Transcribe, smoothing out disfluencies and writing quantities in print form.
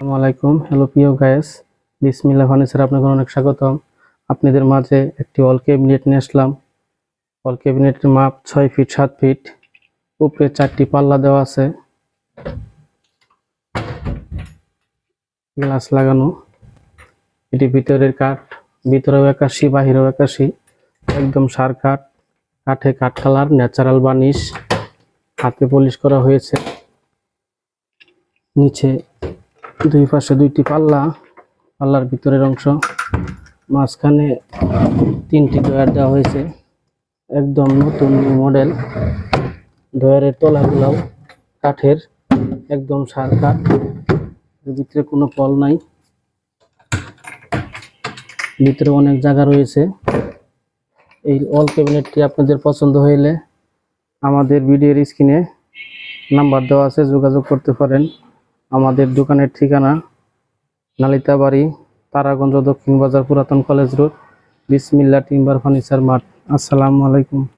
আসসালামু আলাইকুম। হ্যালো প্রিয় গাইস, বিসমিল্লাহ ফার্নিচার আপনাকে অনেক স্বাগতম। আপনাদের মাঝে একটি ওয়াল ক্যাবিনেট নিয়ে আসলাম। ওয়াল ক্যাবিনেটের মাপ 6 ফিট 7 ফিট, উপরে 4টি পাল্লা দেওয়া আছে, গ্লাস লাগানো। এটি ভিতরের কাঠ, ভিতরেও 81 বাহিরেও 81, একদম সার কাঠ, কাঠে কাঠ কালার, ন্যাচারাল বার্নিশ, হাতে পলিশ করা হয়েছে। নিচে দুই পাশে 2টি পাল্লা, পাল্লার ভিতরের অংশ, মাঝখানে 3টি ডয়ার দেওয়া হয়েছে, একদম নতুন মডেল। ডয়ারের তলাগুলাও কাঠের, একদম সার কাঠ, এর ভিতরে কোনো পল নাই, ভিতরে অনেক জায়গা রয়েছে। এই ওয়াল ক্যাবিনেটটি আপনাদের পছন্দ হইলে আমাদের ভিডিওর স্ক্রিনে নাম্বার দেওয়া আছে, যোগাযোগ করতে পারেন। আমাদের দোকানের ঠিকানা নালিতাবাড়ি, তারাগঞ্জ, দক্ষিণ বাজার, পুরাতন কলেজ রোড, বিসমিল্লাহ টিম্বার ফার্নিচার মার্ট। আসসালামু আলাইকুম।